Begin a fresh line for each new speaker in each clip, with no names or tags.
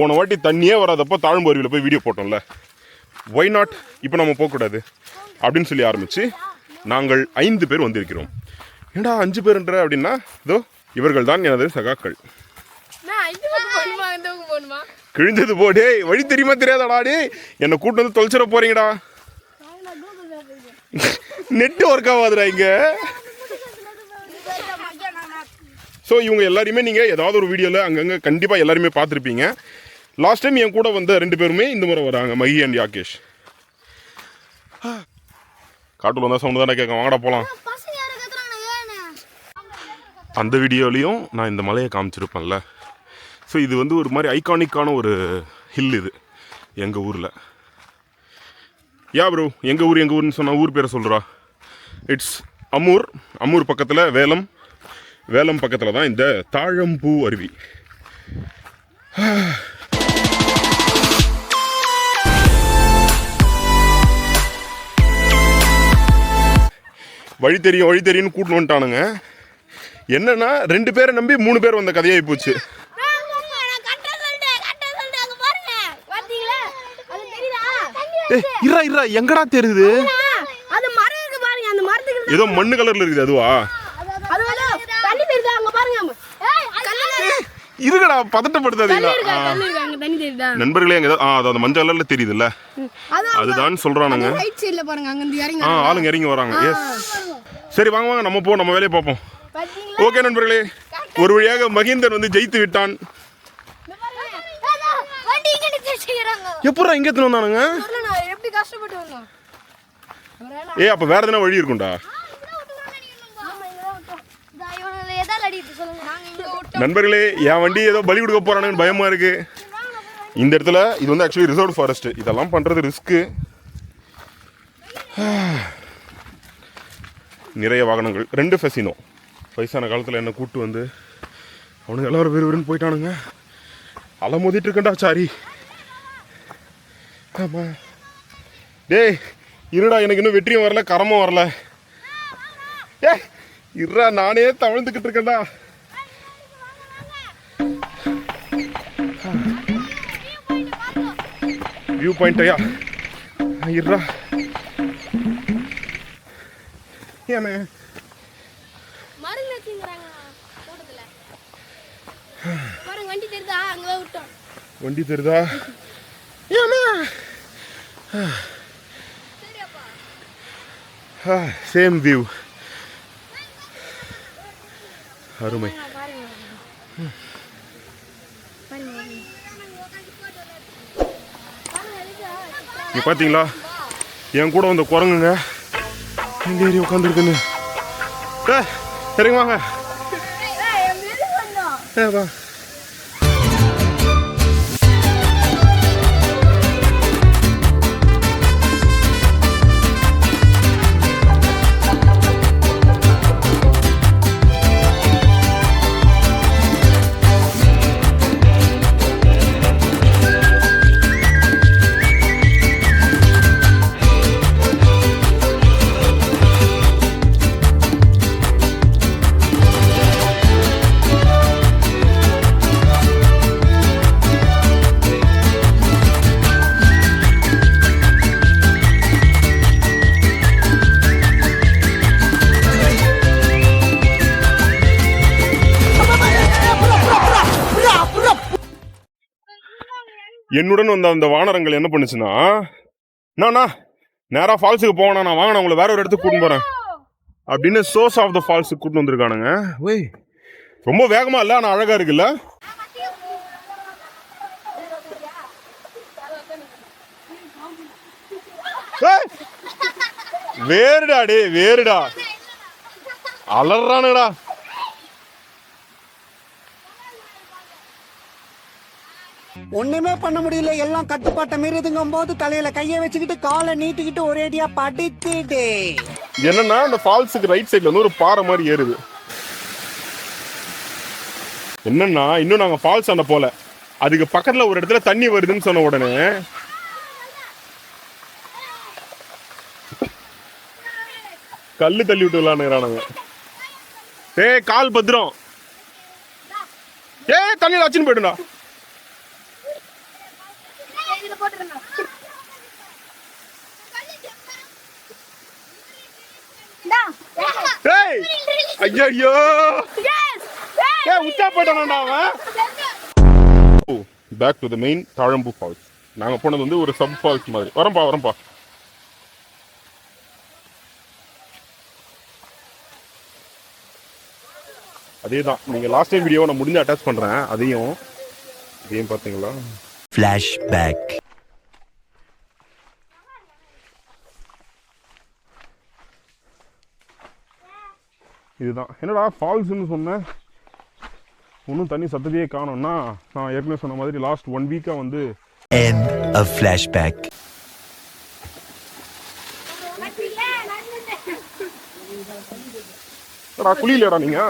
போன வாட்டி தண்ணியே வராதப்போ தாழம்பு அருவியில் போய் வீடியோ போட்டோம்ல, ஒய் நாட் இப்போ நம்ம போகக்கூடாது அப்படின்னு சொல்லி ஆரம்பித்து நாங்கள் 5 பேர் வந்திருக்கிறோம். ஏண்டா 5 பேருன்ற அப்படின்னா இதோ இவர்கள் தான் எனது சகாக்கள். கிழிஞ்சது போடே, வழி தெரியுமா தெரியாதாடா? என்னை கூட்டு வந்து தொலைச்சிட போறீங்கடா. நெட் ஒர்க் ஆகாதுடா இங்க. ஸோ இவங்க எல்லாருமே நீங்கள் ஏதாவது ஒரு வீடியோவில் அங்கங்கே கண்டிப்பாக எல்லாருமே பார்த்துருப்பீங்க. லாஸ்ட் டைம் என் கூட வந்த 2 பேருமே இந்த முறை வராங்க, மகி அண்ட் யாகேஷ். காட்டுல வந்தால் சவுண்டு தானே கேட்க, வாங்கடா போகலாம். அந்த வீடியோலையும் நான் இந்த மலையை காமிச்சிருப்பேன்ல. ஸோ இது வந்து ஒரு மாதிரி ஐகானிக்கான ஒரு ஹில் இது எங்கள் ஊரில். ப்ரோ எங்கள் ஊர்னு சொன்னால் ஊர் பேரை சொல்கிறா. இட்ஸ் அம்மூர். அம்மூர் பக்கத்தில் வேலம், வேலம் பக்கத்தில் தான் இந்த தாழம்பூ அருவி. வழி தெரியும்னு கூட்டு வந்துட்டானுங்க. என்னன்னா 2 பேரை நம்பி 3 பேர் வந்த கதையாகி போச்சு. இரா எங்கடா தெரியுது? ஏதோ மண்ணு கலர்ல இருக்குது, அதுவா? இருக்குடா, பதட்டப்படுத்தாதீங்களா நண்பர்களே. அந்த மஞ்சள் கலர்ல தெரியுதுல்ல, அதுதான் சொல்றானுங்க. ஆளுங்க இறங்கி வராங்க. சரி வாங்க நம்ம வேலையை பார்ப்போம். ஓகே நண்பர்களே, ஒரு வழியாக மகேந்தர் வந்து ஜெயித்து விட்டான். எப்படா இங்க எத்தனை வந்தானுங்க? அப்ப வேற எதனா வழி இருக்கும்டா நண்பர்களே. என் வண்டி ஏதோ பலி கொடுக்க போறானுன்னு பயமா இருக்கு. இந்த இடத்துல இது வந்து ஆக்சுவலி ரிசர்வ் ஃபாரஸ்ட். இதெல்லாம் பண்றது ரிஸ்க்கு. நிறைய வாகனங்கள். 2 ஃபெசினோ வயசான காலத்தில் என்ன கூட்டு வந்து அவனுங்க எல்லாரும் விறுவிறுன்னு போயிட்டானுங்க. அலை மோதிட்டு இருக்கண்டா சாரி. ஆமா டேய் இருடா, எனக்கு இன்னும் வெற்றியும் வரல, கரமும் வரல. இருடா, நானே தவழ்ந்துக்கிட்டு இருக்கேன்டா. வியூ பாயிண்ட்யா இருடா. ஏமே வண்டி தெரியுதா? Same view. அருமை. நீ பார்த்தீங்களா என் கூட வந்த குரங்குங்க எங்க ஏறி உட்காந்துருக்குன்னு. சரிங்க வாங்க வா. என்னுடன் வந்த அந்த வானரங்கள் என்ன பண்ணுச்சுன்னா, நானா நேரா ஃபால்ஸுக்கு போவேனா, நான் வாங்க உங்களை வேற ஒரு இடத்துக்கு கூட்டின்னு போறேன் அப்படின்னு சோர்ஸ் ஆஃப் த ஃபால்ஸுக்கு கூட்டின்னு வந்திருக்கானுங்க. ஓய் ரொம்ப வேகமா இல்ல, ஆனா அழகா இருக்குல்ல. வேறுடா டே வேறுடா, அலறானுடா.
ஒண்ணுமே பண்ண முடியல, எல்லாம் கட்டுப்பாட்டை மீறுதுங்கும் போது தலையில கைய வச்சுக்கிட்டு காலை நீட்டிக்கிட்டு ஒரேடியா படிச்சுட்டு.
என்னன்னா அந்த ஃபால்ஸுக்கு ரைட் சைட்ல வந்து ஒரு பாறை மாதிரி ஏறுது. என்னன்னா இன்னும் நாங்க ஃபால்ஸ் ஆன போல, அதுக்கு பக்கத்துல ஒரு இடத்துல தண்ணி வருதுன்னு சொன்ன உடனே கல்லு தள்ளி விட்டு விளாண்டுறானுங்க. கால் பத்திரம். தண்ணியில் வச்சுன்னு போயிடுடா. ஏய் ஐயோ ஏய் உச்சா போய்ட்டானடா அவன். பேக் டு தி மெயின் தாழம்பூ ஃபால்ஸ். நாங்க போனது வந்து ஒரு சப் ஃபால்ஸ் மாதிரி. வரம்பா அதேதான். நீங்க லாஸ்ட் டைம் வீடியோவை நான் முடிஞ்சு அட்டாச் பண்றேன். அதையும் பாத்தீங்களா?
Flashback.
இதுதான். என்னடா ஃபால்ஸ்னு சொன்னேன், ஒன்றும் தண்ணி சத்தத்தையே காணோம்னா, நான் ஏற்கனவே சொன்ன மாதிரி லாஸ்ட் 1 வீக்கா வந்து
End of flashback.
குளியலடா நீங்க.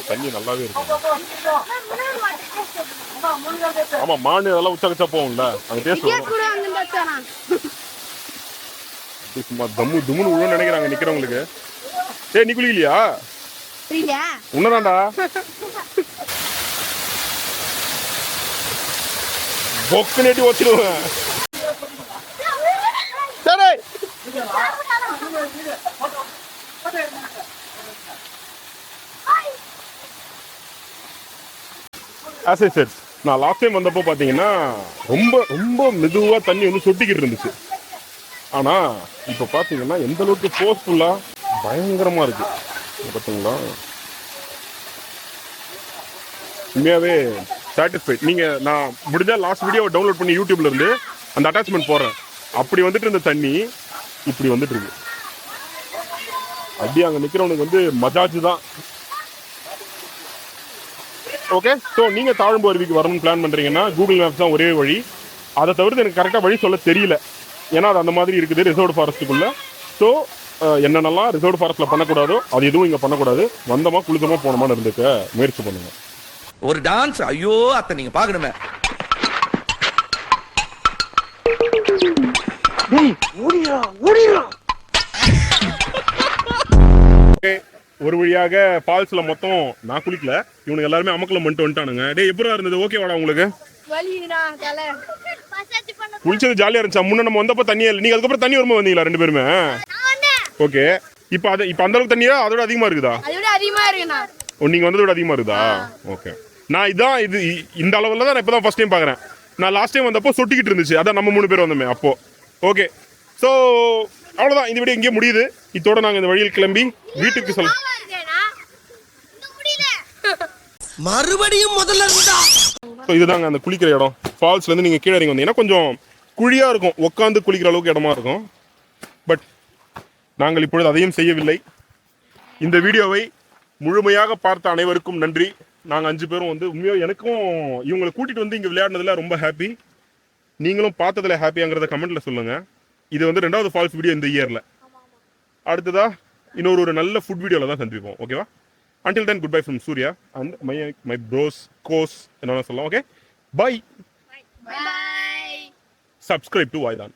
தண்ணி நல்லாவே இருக்கும். ஆமா மானு அதெல்லாம் உச்சா போகும்ல, அந்த டேஸ்ட் சும்மா தம்மு தும்முன்னு விழுன்னு நினைக்கிறாங்க நிக்கிறவங்களுக்கு. ஏய் நீ குளிக்கலையா? உன்னதான்டா பொக்கு நேட்டி வச்சிருவேன். சரி சரி நான் லாஸ்ட் டைம் வந்தப்போ பார்த்தீங்கன்னா ரொம்ப ரொம்ப மெதுவாக தண்ணி வந்து சொட்டிக்கிட்டு இருந்துச்சு. ஆனால் இப்போ பார்த்தீங்கன்னா எந்த அளவுக்கு ஃபோர்ஸ்ஃபுல்லாக பயங்கரமாக இருக்கு பார்த்தீங்களா? உண்மையாகவே சாட்டிஸ்ஃபைட். நீங்கள் நான் முடிஞ்சால் லாஸ்ட் வீடியோவை டவுன்லோட் பண்ணி யூடியூப்ல இருந்து அந்த அட்டாச்மெண்ட் போடுறேன். அப்படி வந்துட்டு இருந்த தண்ணி இப்படி வந்துட்டு இருக்கு. அப்படியே அங்கே நிற்கிறவனுக்கு வந்து மஜாஜு தான். ஓகே, ஸோ நீங்கள் தாழம்பூ அருவிக்கு வரணும்னு பிளான் பண்ணுறீங்கன்னா கூகுள் மேப்ஸ் தான் ஒரே வழி. அதை தவிர்த்து எனக்கு கரெக்டாக வழி சொல்ல தெரியல, ஏன்னா அது அந்த மாதிரி இருக்குது ரிசர்வ்டு ஃபாரஸ்ட்டுக்குள்ளே. ஸோ என்னென்னலாம் ரிசர்வ்டு ஃபாரஸ்ட்டில் பண்ணக்கூடாதோ அது எதுவும் இங்கே பண்ணக்கூடாது. வந்தமா குளித்தமா போனோமான்னு இருந்துக்க முயற்சி பண்ணுங்க.
ஒரு டான்ஸ் ஐயோ அத்தை நீங்க பாக்கணுமே.
ஒரு வழியாக ஃபால்ஸ்ல மொத்தம் நான் குளிக்கல, இவனுக்கு எல்லாருமே அமக்கலம் பண்ணிட்டு வந்துட்டானுங்க. டே எப்படா இருந்தது? ஓகேவாடா உங்களுக்கு? குளிச்சது ஜாலியா இருந்துச்சா? முன்ன நம்ம வந்தப்போ தண்ணியே இல்லை, நீங்க அதுக்கப்புறம் தண்ணி வரும்போது வந்தீங்களா 2 பேருமே? ஓகே, இப்போ அந்த அளவுக்கு தண்ணியா அதோட அதிகமா இருக்குதா? நீங்க வந்ததோட அதிகமா இருக்குதா? ஓகே, நான் இதான் இந்த அளவுல தான் நான் இப்பதான் ஃபர்ஸ்ட் டைம் பாக்குறேன். நான் லாஸ்ட் டைம் வந்தப்போ சொட்டிக்கிட்டு இருந்துச்சு, அதான் நம்ம 3 பேர் வந்தோமே அப்போ. ஓகே, ஸோ அவ்வளோதான், இந்த வீடியோ இங்கே முடியுது. இதோட நாங்கள் இந்த வழியில் கிளம்பி வீட்டுக்கு சொல்ல
மறுபடியும் முதல்ல இருந்தா.
ஸோ இதுதாங்க அந்த குளிக்கிற இடம். ஃபால்ஸ்லேருந்து நீங்கள் கீழே இறங்கி வந்தீங்கன்னா கொஞ்சம் குழியாக இருக்கும், உட்காந்து குளிக்கிற அளவுக்கு இடமா இருக்கும். பட் நாங்கள் இப்பொழுது அதையும் செய்யவில்லை. இந்த வீடியோவை முழுமையாக பார்த்த அனைவருக்கும் நன்றி. நாங்கள் 5 பேரும் வந்து உண்மையாக எனக்கும் இவங்களை கூட்டிகிட்டு வந்து இங்கே விளையாடினதில் ரொம்ப ஹாப்பி. நீங்களும் பார்த்ததில் ஹாப்பியாங்கிறத கமெண்ட்டில் சொல்லுங்கள். இது வந்து 2வது ஃபால்ஸ் வீடியோ இந்த இயரில். அடுத்ததா இன்னொரு நல்ல ஃபுட் வீடியோவில் தான் சந்திப்போம். ஓகேவா? Until then, goodbye from Surya and my bros, course, என்ன சொல்லலாம். Okay, bye. Subscribe to Vaidan.